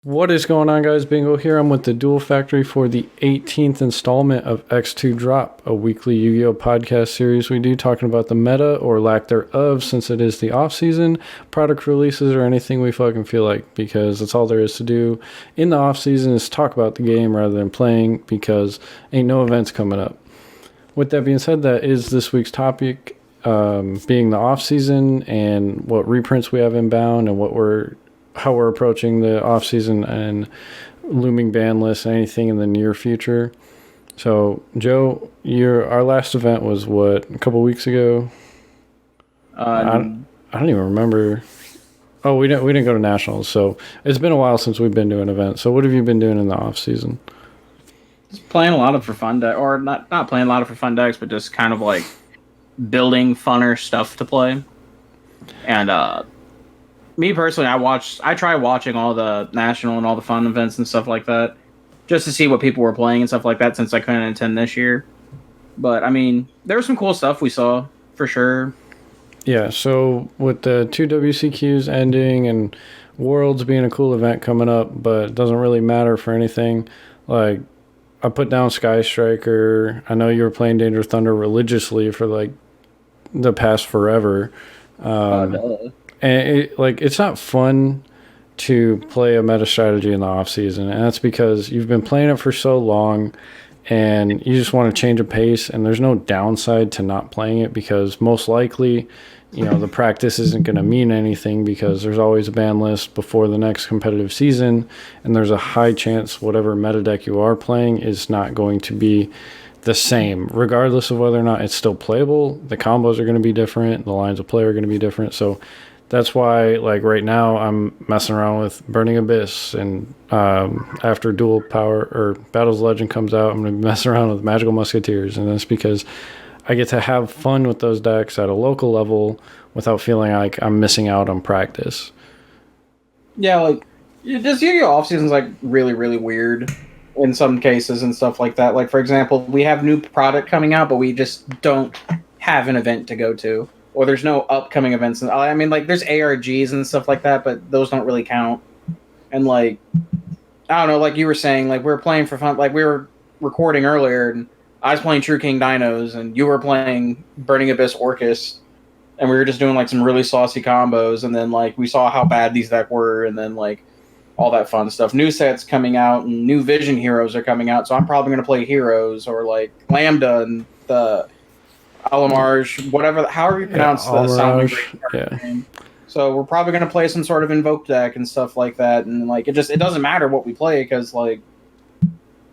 What is going on, guys? Bingo here. I'm with the Duel Factory for the 18th installment of X-2 Drop, a weekly Yu-Gi-Oh! Podcast series we do talking about the meta or lack thereof, since it is the off-season, product releases, or anything we fucking feel like, because that's all there is to do in the off-season is talk about the game rather than playing, because ain't no events coming up. With that being said, that is this week's topic, being the off-season and what reprints we have inbound and how we're approaching the off season and looming ban lists, anything in the near future. So, Joe, our last event was what, a couple weeks ago? I don't even remember. Oh, we didn't go to nationals, so it's been a while since we've been doing events. So, what have you been doing in the off season? Just playing a lot of for fun deck, or not playing a lot of for fun decks, but just kind of like building funner stuff to play. And me personally, I try watching all the national and all the fun events and stuff like that, just to see what people were playing and stuff like that, since I couldn't attend this year. But I mean, there was some cool stuff we saw for sure. Yeah, so with the two WCQs ending and Worlds being a cool event coming up, but it doesn't really matter for anything. Like, I put down Sky Striker. I know you were playing Danger Thunder religiously for like the past forever. And it's not fun to play a meta strategy in the off season, and that's because you've been playing it for so long, and you just want to change a pace. And there's no downside to not playing it, because most likely, the practice isn't going to mean anything, because there's always a ban list before the next competitive season, and there's a high chance whatever meta deck you are playing is not going to be the same, regardless of whether or not it's still playable. The combos are going to be different, the lines of play are going to be different. So that's why, like, right now I'm messing around with Burning Abyss, and after Dual Power or Battles Legend comes out, I'm going to be messing around with Magical Musketeers, and that's because I get to have fun with those decks at a local level without feeling like I'm missing out on practice. Yeah, like, just Yu-Gi-Oh! Off-season's like really, really weird in some cases and stuff like that. Like, for example, we have new product coming out, but we just don't have an event to go to. Or there's no upcoming events. I mean, like, there's ARGs and stuff like that, but those don't really count. And, like, I don't know, like you were saying, like, we were playing for fun. Like, we were recording earlier, and I was playing True King Dynos, and you were playing Burning Abyss Orcas. And we were just doing, like, some really saucy combos. And then, like, we saw how bad these decks were, and then, like, all that fun stuff. New sets coming out, and new Vision heroes are coming out, so I'm probably going to play Heroes, or, like, Lambda and the Alamarge, whatever, however you pronounce the sounding name. So we're probably going to play some sort of Invoke deck and stuff like that, and like it doesn't matter what we play, because like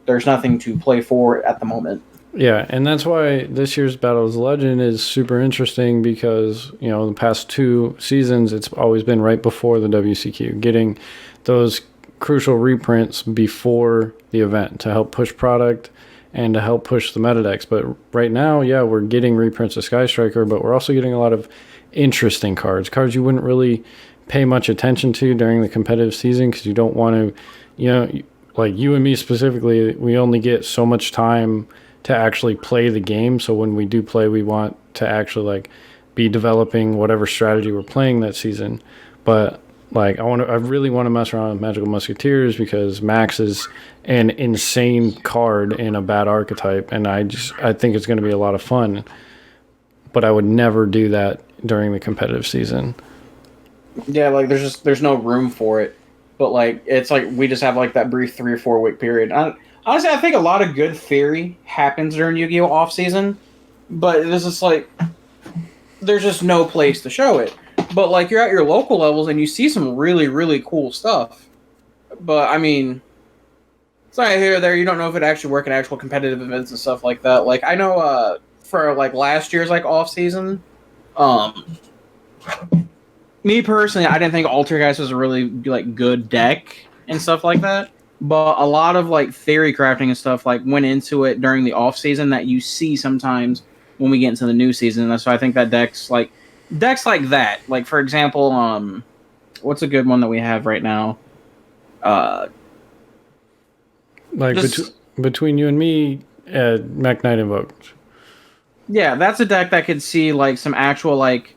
there's nothing to play for at the moment. Yeah, and that's why this year's Battles Legend is super interesting, because the past two seasons it's always been right before the WCQ, getting those crucial reprints before the event to help push product and to help push the meta decks. But right now, yeah, we're getting reprints of Sky Striker, but we're also getting a lot of interesting cards you wouldn't really pay much attention to during the competitive season, because you don't want to, like you and me specifically, we only get so much time to actually play the game. So when we do play, we want to actually like be developing whatever strategy we're playing that season. But like I really want to mess around with Magical Musketeers, because Max is an insane card in a bad archetype, and I think it's going to be a lot of fun. But I would never do that during the competitive season. Yeah, like there's no room for it. But like it's like we just have like that brief 3 or 4 week period. Honestly, I think a lot of good theory happens during Yu-Gi-Oh! Off season, but it's just like there's just no place to show it. But, like, you're at your local levels, and you see some really, really cool stuff. But, I mean, it's not here or there. You don't know if it actually works in actual competitive events and stuff like that. Like, I know for, like, last year's, like, off-season, me personally, I didn't think Altergeist was a really, like, good deck and stuff like that. But a lot of, like, theory crafting and stuff, like, went into it during the off-season that you see sometimes when we get into the new season. And so I think that decks like that, like, for example, what's a good one that we have right now? Between you and me, Mac Knight Invoked. Yeah, that's a deck that could see like some actual like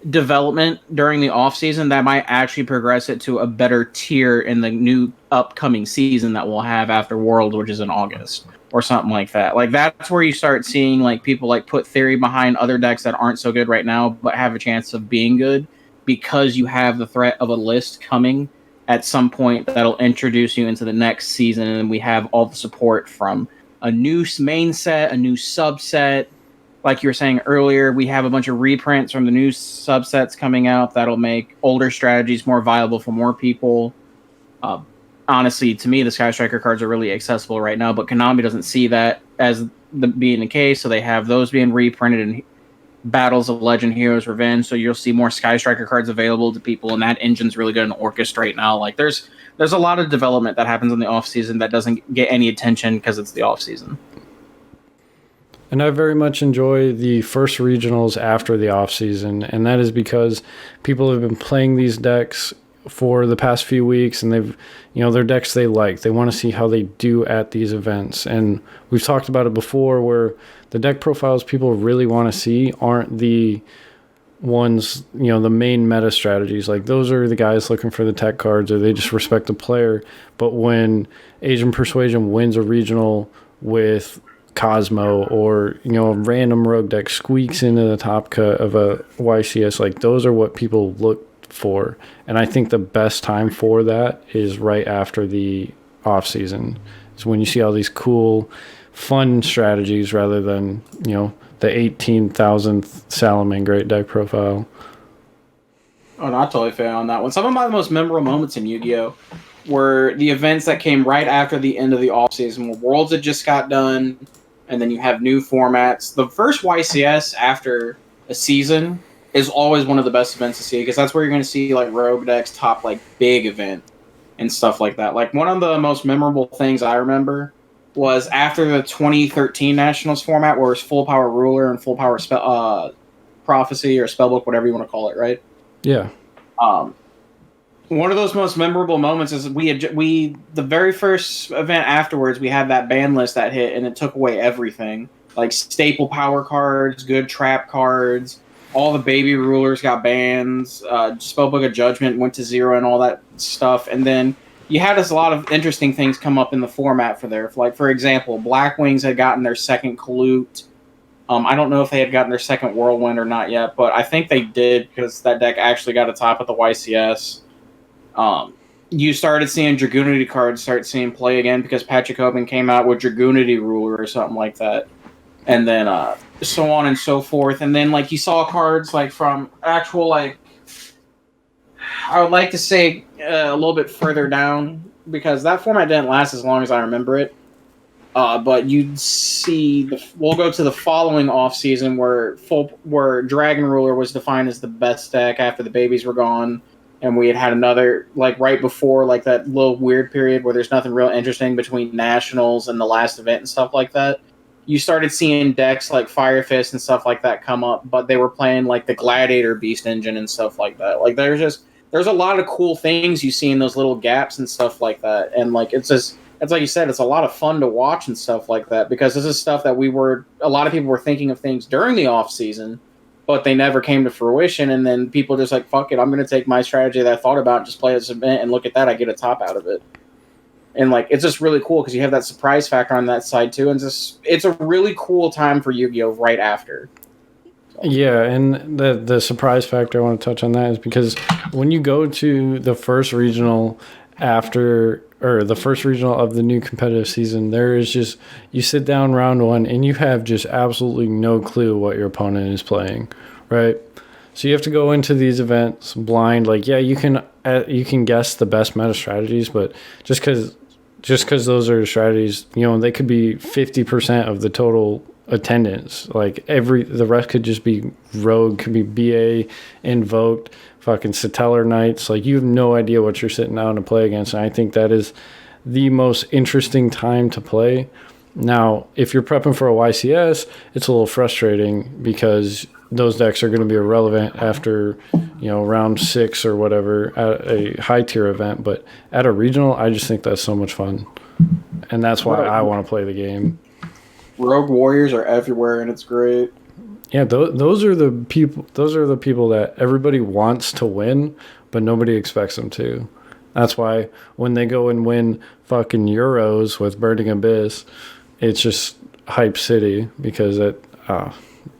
development during the off season that might actually progress it to a better tier in the new upcoming season that we'll have after Worlds, which is in August or something like that. Like that's where you start seeing like people like put theory behind other decks that aren't so good right now but have a chance of being good because you have the threat of a list coming at some point that'll introduce you into the next season, and we have all the support from a new main set, a new subset. Like you were saying earlier, we have a bunch of reprints from the new subsets coming out that'll make older strategies more viable for more people. Honestly, to me, the Sky Striker cards are really accessible right now, but Konami doesn't see that as being the case, so they have those being reprinted in Battles of Legend, Heroes, Revenge, so you'll see more Sky Striker cards available to people, and that engine's really good in Orcas right now. Like, there's a lot of development that happens in the off-season that doesn't get any attention because it's the off-season. And I very much enjoy the first regionals after the off-season, and that is because people have been playing these decks for the past few weeks, and they've, they're decks they like. They want to see how they do at these events. And we've talked about it before where the deck profiles people really want to see aren't the ones, the main meta strategies. Like, those are the guys looking for the tech cards, or they just respect the player. But when Asian Persuasion wins a regional with Cosmo, or a random rogue deck squeaks into the top cut of a YCS, like, those are what people look for. And I think the best time for that is right after the off season. It's when you see all these cool, fun strategies rather than the 18,000th Salamangreat deck profile. Oh, no, I totally fail on that one. Some of my most memorable moments in Yu-Gi-Oh! Were the events that came right after the end of the off season, where Worlds had just got done, and then you have new formats. The first YCS after a season is always one of the best events to see, because that's where you're going to see like Rogue decks top like big event and stuff like that. Like, one of the most memorable things I remember was after the 2013 Nationals format, where it's Full Power Ruler and Full Power Prophecy or Spellbook, whatever you want to call it, right? Yeah. One of those most memorable moments is the very first event afterwards, we had that ban list that hit, and it took away everything. Like staple power cards, good trap cards, all the baby rulers got bans, Spellbook of Judgment went to 0 and all that stuff. And then you had a lot of interesting things come up in the format for there. Like, for example, Black Wings had gotten their second Kalute. I don't know if they had gotten their second Whirlwind or not yet, but I think they did, because that deck actually got a top at the YCS. You started seeing Dragoonity cards start seeing play again, because Patrick Hoban came out with Dragoonity Ruler or something like that. And then so on and so forth. And then, like, you saw cards like from actual, like, I would like to say a little bit further down, because that format didn't last as long as I remember it. But you'd see we'll go to the following off season where Dragon Ruler was defined as the best deck after the babies were gone, and we had another, like, right before, like, that little weird period where there's nothing real interesting between Nationals and the last event and stuff like that. You started seeing decks like Fire Fist and stuff like that come up, but they were playing like the Gladiator Beast engine and stuff like that. Like, there's a lot of cool things you see in those little gaps and stuff like that. And like, it's like you said, it's a lot of fun to watch and stuff like that, because this is stuff that a lot of people were thinking of things during the off season, but they never came to fruition. And then people just like, fuck it, I'm going to take my strategy that I thought about and just play this event, and look at that, I get a top out of it. And like, it's just really cool because you have that surprise factor on that side too, and it's a really cool time for Yu-Gi-Oh! Right after. Yeah, and the surprise factor, I want to touch on that, is because when you go to the first regional of the new competitive season, there is just, you sit down round one and you have just absolutely no clue what your opponent is playing, right? So you have to go into these events blind. Like, yeah, you can guess the best meta strategies, but just because those are strategies, they could be 50% of the total attendance. Like, the rest could just be Rogue, could be BA, Invoked, fucking Satellar Knights. Like, you have no idea what you're sitting down to play against, and I think that is the most interesting time to play. Now, if you're prepping for a YCS, it's a little frustrating because those decks are going to be irrelevant after, round 6 or whatever at a high tier event. But at a regional, I just think that's so much fun, and that's why I want to play the game. Rogue Warriors are everywhere, and it's great. Yeah, those are the people. Those are the people that everybody wants to win, but nobody expects them to. That's why when they go and win fucking Euros with Burning Abyss, it's just hype city because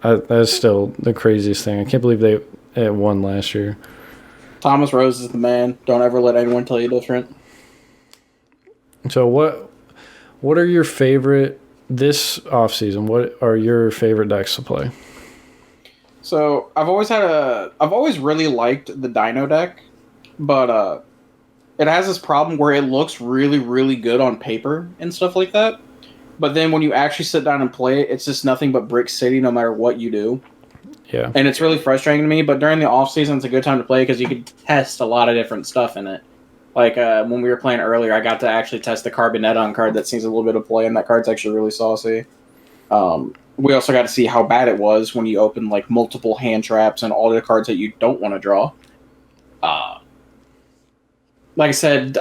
that's still the craziest thing. I can't believe it won last year. Thomas Rose is the man. Don't ever let anyone tell you different. So what are your favorite this offseason? What are your favorite decks to play? So I've always really liked the Dyno deck, but it has this problem where it looks really, really good on paper and stuff like that. But then when you actually sit down and play it, it's just nothing but Brick City no matter what you do. Yeah. And it's really frustrating to me, but during the off-season, it's a good time to play because you can test a lot of different stuff in it. Like when we were playing earlier, I got to actually test the Carbonetton card that sees a little bit of play, and that card's actually really saucy. We also got to see how bad it was when you open like multiple hand traps and all the cards that you don't want to draw. Like I said,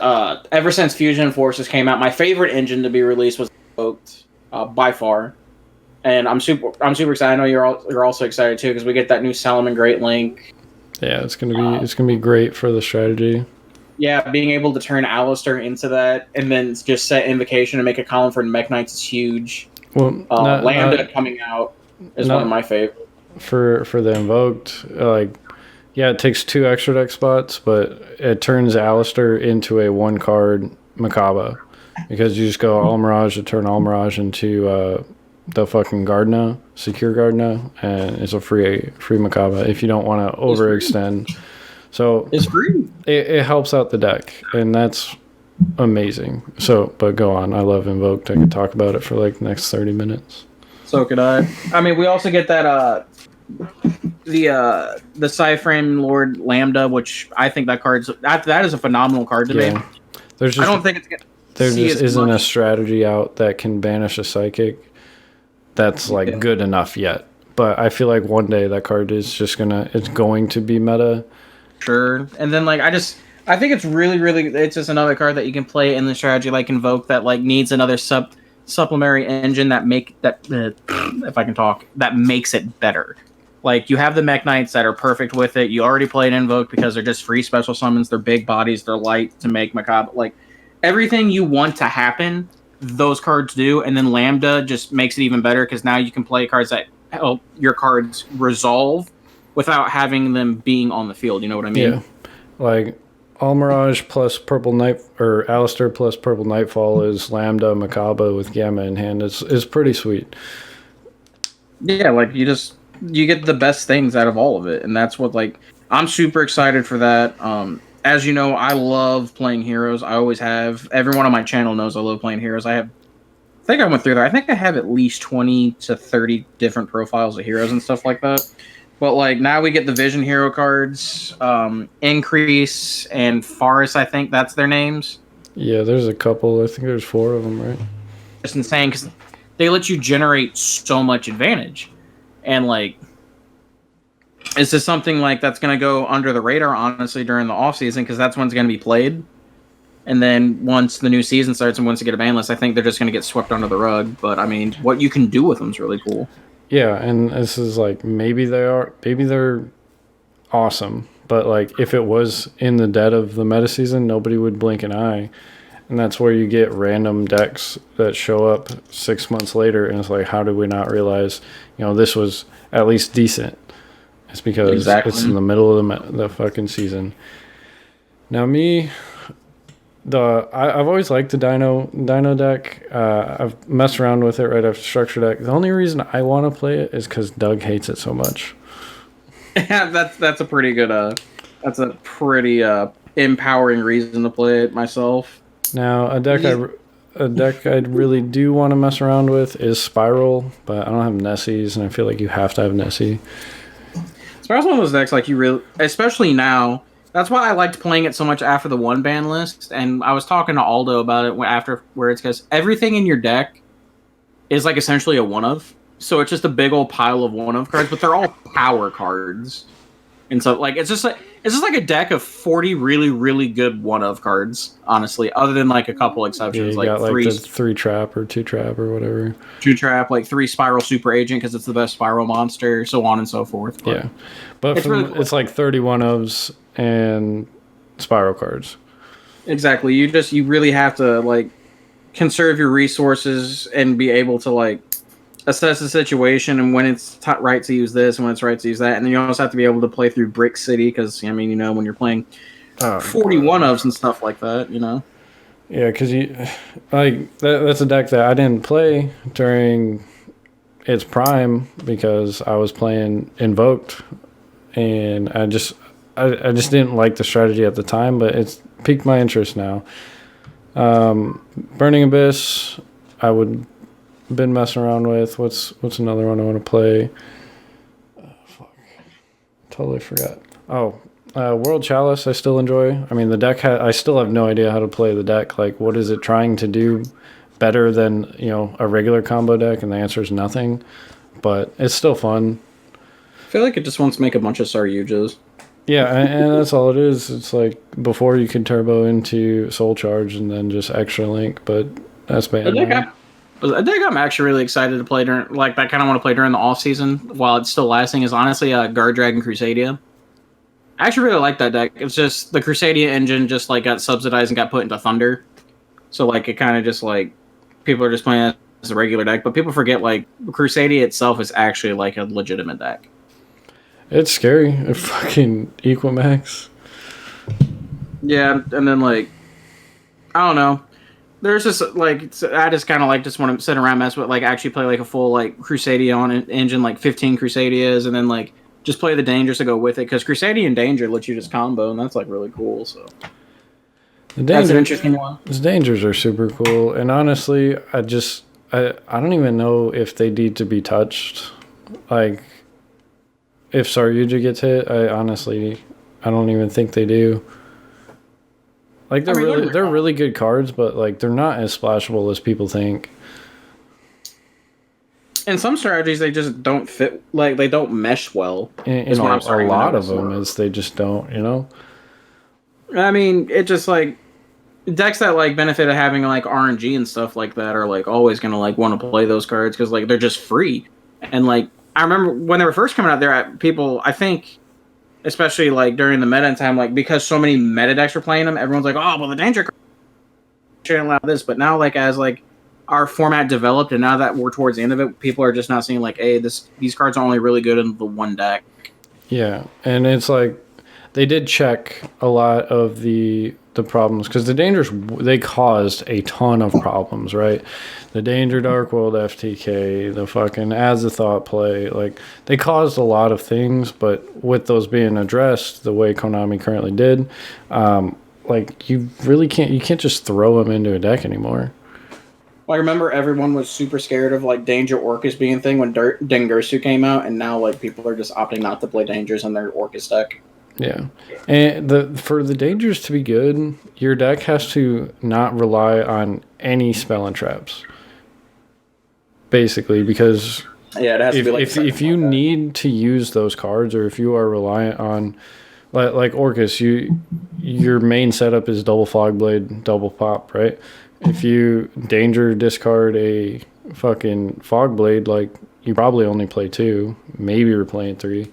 ever since Fusion Forces came out, my favorite engine to be released was Invoked, by far. And I'm super excited. I know you're also excited too because we get that new Salomon Great Link. Yeah, it's gonna be great for the strategy. Yeah, being able to turn Alistair into that and then just set Invocation and make a column for Mech Knights is huge. Well, Lambda coming out is one of my favorites. For the Invoked, yeah, it takes 2 extra deck spots, but it turns Alistair into a 1-card Makaba because you just go All Mirage to turn All Mirage into the fucking Gardna, Secure Gardna, and it's a free Makaba if you don't want to overextend. So it's free. It helps out the deck, and that's amazing. So, but go on. I love Invoked. I could talk about it for like the next 30 minutes. So could I. I mean, we also get that the Cyframe Lord Lambda, which I think that is a phenomenal card to me. I don't think it's gonna. There just isn't a strategy out that can banish a Psychic that's like good enough yet. But I feel like one day that card is just it's going to be meta. Sure. And then like I think it's really, really it's just another card that you can play in the strategy like Invoke that like needs another supplementary engine that if I can talk, that makes it better. Like you have the Mech Knights that are perfect with it. You already played Invoke because they're just free special summons, they're big bodies, they're light to make Macabre. Like everything you want to happen, those cards do, and then Lambda just makes it even better because now you can play cards that help your cards resolve without having them being on the field. You know what I mean? Yeah. Like All Mirage plus Purple Night or Alistair plus Purple Nightfall is Lambda Makaba with Gamma in hand. It's pretty sweet. Yeah, like you get the best things out of all of it, and that's what like I'm super excited for that. As you know, I love playing heroes. I always have. Everyone on my channel knows I love playing heroes. I think I went through there. I think I have at least 20 to 30 different profiles of heroes and stuff like that. But like now we get the Vision hero cards, Increase and Forest. I think that's their names. Yeah, there's a couple. I think there's 4 of them, right? It's insane because they let you generate so much advantage, and like, is this something like that's going to go under the radar honestly during the off season because that's when it's going to be played, and then once the new season starts and once you get a ban list, I think they're just going to get swept under the rug. But I mean, what you can do with them is really cool. Yeah, and this is like maybe they're awesome, but like if it was in the dead of the meta season, nobody would blink an eye, and that's where you get random decks that show up 6 months later, and it's like, how did we not realize, this was at least decent? It's because it's in the middle of the fucking season. Now me. I've always liked the Dyno deck. I've messed around with it right after Structure deck. The only reason I want to play it is because Doug hates it so much. Yeah, that's a pretty good. That's a pretty empowering reason to play it myself. Now a deck I really do want to mess around with is Spiral, but I don't have Nessies, and I feel like you have to have Nessie. Spiral's one of those decks like you really, especially now. That's why I liked playing it so much after the 1 ban list, and I was talking to Aldo about it after, where it's because everything in your deck is like essentially a 1-of, so it's just a big old pile of 1-of cards, but they're all power cards, and so like it's just like It's just like a deck of 40 really, really good one-of cards, honestly, other than like a couple exceptions. Yeah, you got like three the 3-trap or 2-trap or whatever. 2-trap, like 3 Spiral Super Agent because it's the best Spiral monster, so on and so forth. But yeah. But it's, really cool. It's like 31 ofs and Spiral cards. Exactly. You really have to like conserve your resources and be able to like assess the situation and when it's right to use this and when it's right to use that. And then you also have to be able to play through Brick City because, I mean, you know, when you're playing 41 ofs and stuff like that, you know? Yeah, because you like that's a deck that I didn't play during its prime because I was playing Invoked, and I just didn't like the strategy at the time, but it's piqued my interest now. Burning Abyss, I would been messing around with. What's another one I want to play? Totally forgot. World Chalice I still enjoy. I mean, the deck I still have no idea how to play the deck. Like, what is it trying to do better than, you know, a regular combo deck? And the answer is nothing. But it's still fun. I feel like it just wants to make a bunch of Saryujas. Yeah, and that's all it is. It's like before you can turbo into Soul Charge and then just extra link, but that's bad. A deck I'm actually really excited to play during, like, that kind of want to play during the off season while it's still lasting is honestly Guard Dragon Crusadia. I actually really like that deck. It's just the Crusadia engine just like got subsidized and got put into Thunder, so like it kind of just like people are just playing it as a regular deck, but people forget like Crusadia itself is actually like a legitimate deck. It's scary. It fucking Equimax. Yeah, and then like I don't know. There's just like I just kind of like just want to sit around mess with like actually play like a full like Crusadia on an engine, like 15 Crusadias, and then like just play the Dangers to go with it, because Crusadia and Danger lets you just combo, and that's like really cool. So that's an interesting one. The Dangers are super cool, and honestly, I don't even know if they need to be touched. Like, if Saryuja gets hit, I don't even think they do. Like, they're really good cards, but like they're not as splashable as people think. In some strategies, they just don't fit. Like, they don't mesh well. Is what I'm starting to notice. A lot of them is they just don't. You know. I mean, it just like decks that like benefit of having like RNG and stuff like that are like always gonna like want to play those cards because like they're just free. And like I remember when they were first coming out, there people, I think, especially like during the meta time, like because so many meta decks were playing them, everyone's like, oh well, the Danger shouldn't allow this. But now like as like our format developed, and now that we're towards the end of it, people are just not seeing like, hey, these cards are only really good in the one deck. Yeah, and it's like they did check a lot of the problems, because the Dangers, they caused a ton of problems, right? The Danger Dark World FTK, the fucking Azathoth play, like they caused a lot of things, but with those being addressed the way Konami currently did, like you can't just throw them into a deck anymore. I remember everyone was super scared of like Danger Orcas being a thing when Dengursu came out, and now like people are just opting not to play Dangers in their Orcas deck. Yeah, and for the Dangers to be good, your deck has to not rely on any spell and traps. Basically, because yeah, it has to be like if you need to use those cards, or if you are reliant on like Orcas, your main setup is double Fogblade, double pop, right? If you Danger discard a fucking Fogblade, like you probably only play 2, maybe you're playing 3,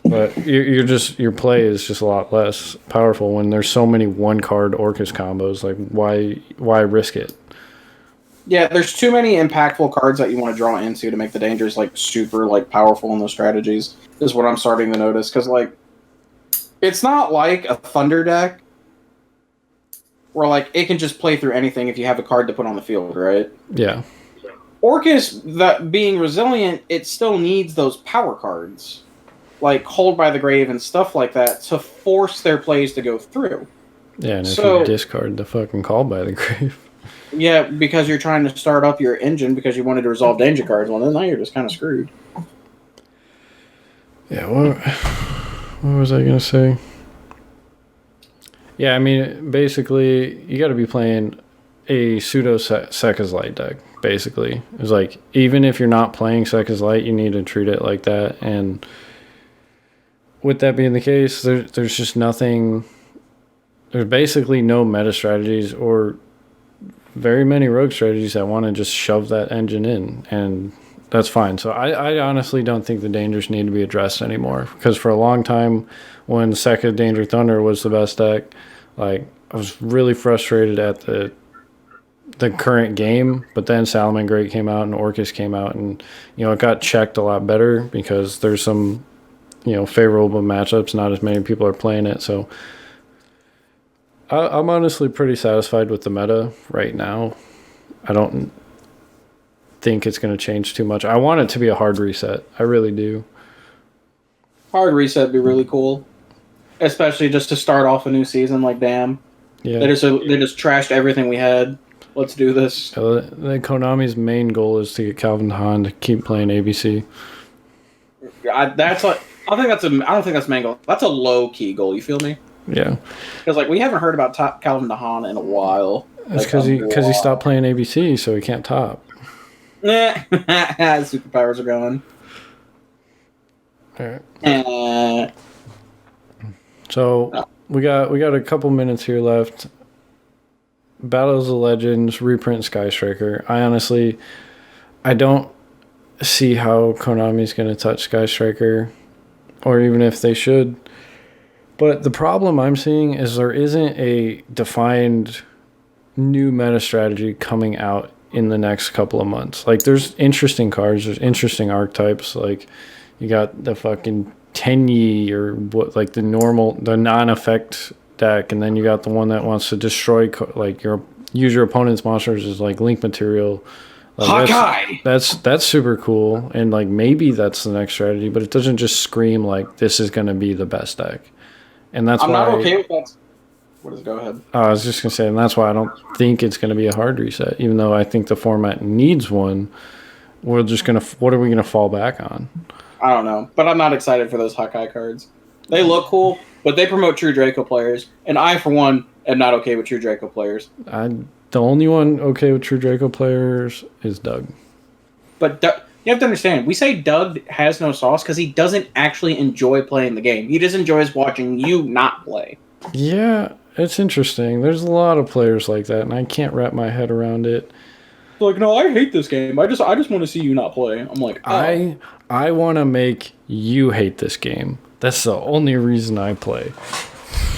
but your play is just a lot less powerful when there's so many 1-card Orcas combos. Like why risk it? Yeah, there's too many impactful cards that you want to draw into to make the Dangers like super like powerful in those strategies. Is what I'm starting to notice, because like it's not like a Thunder deck where like it can just play through anything if you have a card to put on the field, right? Yeah. Orcas, that being resilient, it still needs those power cards, like Hold by the Grave and stuff like that, to force their plays to go through. Yeah, and if you discard the fucking Call by the Grave. Yeah, because you're trying to start up your engine because you wanted to resolve Danger cards. Well, then now you're just kind of screwed. Yeah, what was I going to say? Yeah, I mean, basically, you got to be playing a pseudo Sekka's Light deck, basically. It's like, even if you're not playing Sekka's Light, you need to treat it like that. And with that being the case, there's just nothing. There's basically no meta strategies or very many rogue strategies that want to just shove that engine in, and that's fine. So I honestly don't think the dangers need to be addressed anymore, because for a long time, when Sekka Danger Thunder was the best deck, like I was really frustrated at the current game, but then Salamangreat came out and Orcas came out, and it got checked a lot better because there's some favorable matchups. Not as many people are playing it, so I'm honestly pretty satisfied with the meta right now. I don't think it's going to change too much. I want it to be a hard reset. I really do. Hard reset would be really cool, especially just to start off a new season. Like, damn, Yeah, they just trashed everything we had. Let's do this. Konami's main goal is to get Calvin Hahn to keep playing ABC. I don't think that's main goal. That's a low key goal. You feel me? Yeah, because we haven't heard about top Calvin Hahn in a while. that's because he stopped playing ABC, so he can't top. Superpowers are going. All right. So we got a couple minutes here left. Battles of Legends, reprint Sky Striker. I don't see how Konami's going to touch Sky Striker, or even if they should. But the problem I'm seeing is there isn't a defined new meta strategy coming out in the next couple of months. Like, there's interesting cards, there's interesting archetypes. Like, you got the fucking Tenyi, or what, like the non-effect deck, and then you got the one that wants to destroy use your opponent's monsters as like link material. Hawkeye. That's super cool, and like maybe that's the next strategy, but it doesn't just scream like this is going to be the best deck. And that's I'm why not okay with that. What is? Go ahead. I was just gonna say, and that's why I don't think it's going to be a hard reset, even though I think the format needs one. We're just gonna. What are we gonna fall back on? I don't know, but I'm not excited for those Hawkeye cards. They look cool, but they promote True Draco players, and I, for one, am not okay with True Draco players. The only one okay with True Draco players is Doug. But you have to understand, we say Doug has no sauce because he doesn't actually enjoy playing the game. He just enjoys watching you not play. Yeah, it's interesting. There's a lot of players like that, and I can't wrap my head around it. Like, no, I hate this game. I just want to see you not play. I'm like, oh. I want to make you hate this game. That's the only reason I play.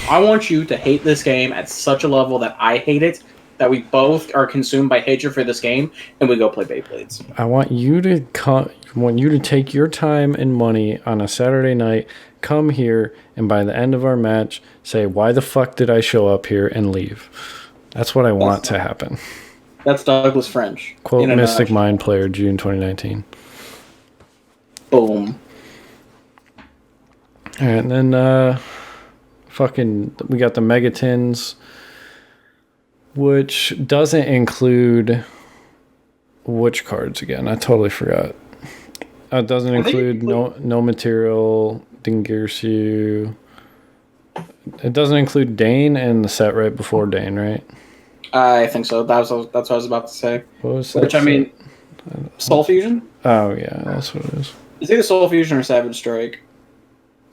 I want you to hate this game at such a level that I hate it, that we both are consumed by hatred for this game, and we go play Beyblades. I want you to take your time and money on a Saturday night, come here, and by the end of our match, say, why the fuck did I show up here, and leave. That's what I want to happen. That's Douglas French. Quote Mystic Mind Player, June 2019. Boom. All right, and then we got the Megatins, which doesn't include which cards again? I totally forgot. It doesn't include no material, Dingirsu. It doesn't include Dane and the set right before Dane, right? I think so. That's what I was about to say. What was that? Which, I mean, Soul Fusion? Oh, yeah, that's what it is. It's either Soul Fusion or Savage Strike.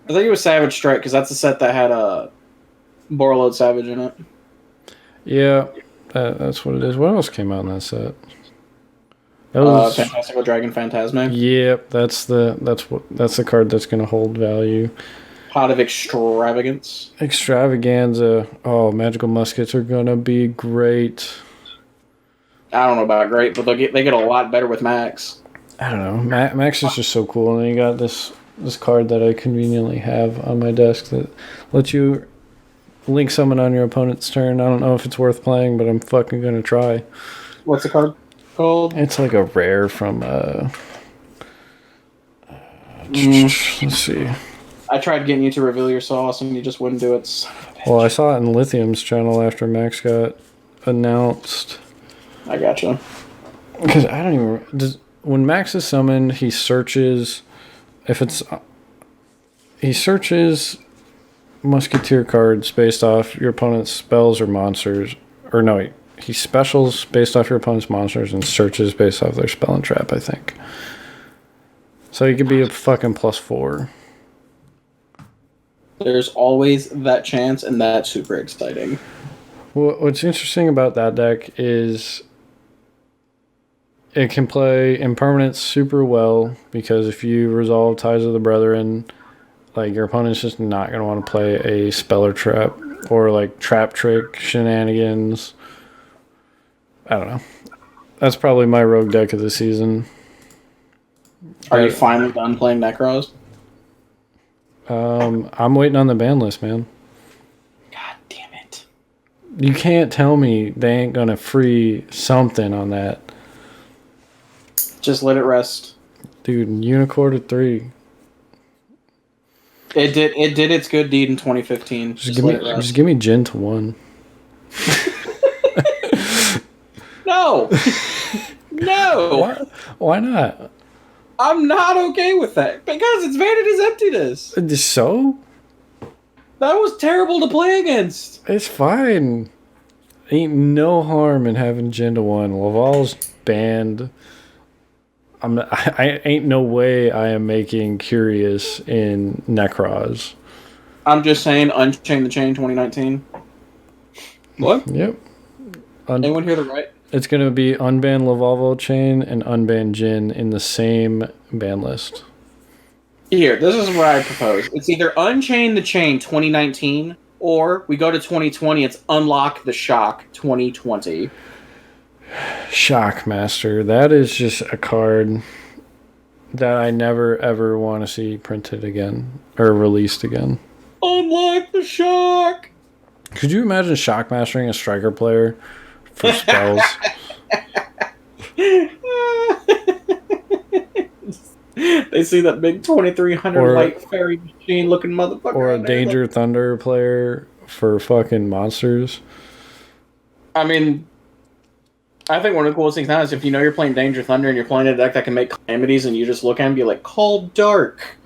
I think it was Savage Strike because that's the set that had a Borreload Savage in it. Yeah, that's what it is. What else came out in that set? That was Fantastical Dragon Phantasme. Yep, that's the card that's going to hold value. Pot of Extravagance. Extravaganza. Oh, Magical Muskets are going to be great. I don't know about great, but they get a lot better with Max. I don't know. Max is just so cool. And then you got this card that I conveniently have on my desk that lets you link summon on your opponent's turn. I don't know if it's worth playing, but I'm fucking going to try. What's the card called? It's like a rare from... let's see. I tried getting you to reveal your sauce, and you just wouldn't do it. Well, I saw it in Lithium's channel after Max got announced. I gotcha. Because I don't even... when Max is summoned, he searches... He searches Musketeer cards based off your opponent's spells or monsters. Or no, he specials based off your opponent's monsters and searches based off their spell and trap, I think. So he could be a fucking +4. There's always that chance, and that's super exciting. What's interesting about that deck is it can play impermanence super well, because if you resolve Ties of the Brethren, like, your opponent's just not going to want to play a Speller Trap or like Trap Trick shenanigans. I don't know. That's probably my rogue deck of the season. Are you finally done playing Necros? I'm waiting on the ban list, man. God damn it. You can't tell me they ain't going to free something on that. Just let it rest. Dude, Unicorn to 3. It did its good deed in 2015. Just give me Jin to 1. No! No! Why not? I'm not okay with that. Because it's Vanity's Emptiness. So? That was terrible to play against. It's fine. Ain't no harm in having Jin to 1. Laval's banned. I ain't no way I am making Curious in Necros. I'm just saying, Unchain the Chain 2019. What? Yep. Anyone hear the right? It's going to be unban Lavalvo Chain and unban Jin in the same ban list. Here, this is what I propose. It's either Unchain the Chain 2019, or we go to 2020, it's Unlock the Shock 2020. Shockmaster. That is just a card that I never ever want to see printed again or released again. Unlock the Shock! Could you imagine Shockmastering a striker player for spells? They see that big 2300 light fairy machine looking motherfucker. Or a Danger Thunder player for fucking monsters. I mean, I think one of the coolest things now is if you know you're playing Danger Thunder and you're playing a deck that can make calamities, and you just look at it and be like, call dark.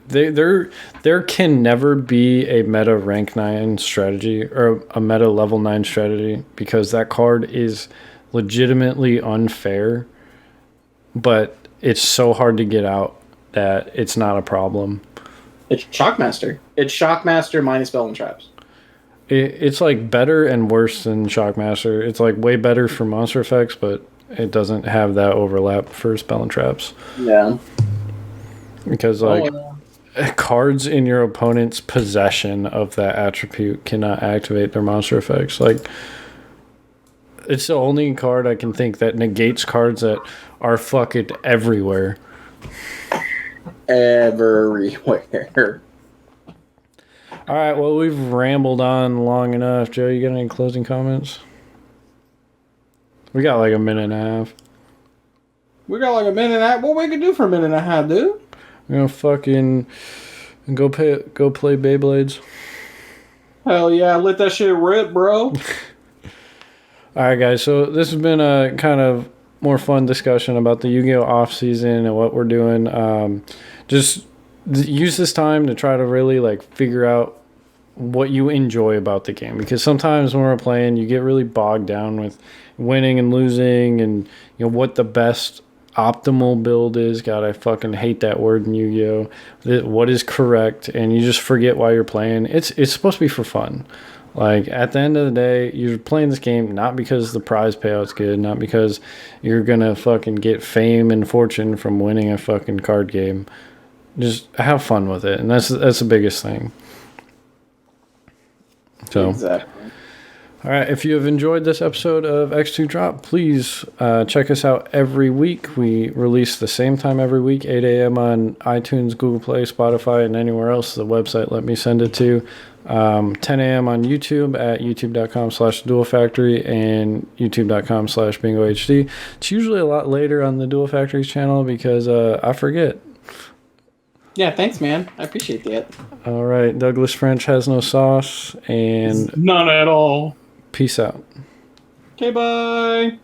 There can never be a meta rank 9 strategy or a meta level 9 strategy, because that card is legitimately unfair, but it's so hard to get out that it's not a problem. It's Shockmaster. It's Shockmaster minus Spell and Traps. It's like better and worse than Shockmaster. It's like way better for monster effects, but it doesn't have that overlap for Spell and Traps. Yeah. Because cards in your opponent's possession of that attribute cannot activate their monster effects. Like, it's the only card I can think that negates cards that are fucking everywhere. Everywhere. All right, well, we've rambled on long enough. Joe, you got any closing comments? We got like a minute and a half. We got like a minute and a half. What we can do for a minute and a half, dude? We're gonna fucking go play Beyblades. Hell yeah, let that shit rip, bro. All right, guys. So this has been a kind of more fun discussion about the Yu-Gi-Oh! Off-season and what we're doing. Just use this time to try to really like figure out what you enjoy about the game, because sometimes when we're playing, you get really bogged down with winning and losing, and you know what the best optimal build is. God, I fucking hate that word in Yu-Gi-Oh! What is correct, and you just forget why you're playing. It's supposed to be for fun. Like, at the end of the day, you're playing this game not because the prize payout's good, not because you're gonna fucking get fame and fortune from winning a fucking card game. Just have fun with it, and that's the biggest thing. So, exactly. All right, if you have enjoyed this episode of X2 Drop, please check us out every week. We release the same time every week, 8 a.m. on iTunes, Google Play, Spotify, and anywhere else the website let me send it to. 10 a.m. on YouTube at youtube.com/duelfactory and youtube.com/bingohd. It's usually a lot later on the Duel Factory's channel because I forget. Yeah, thanks, man. I appreciate that. All right, Douglas French has no sauce, and none at all. Peace out. Okay, bye.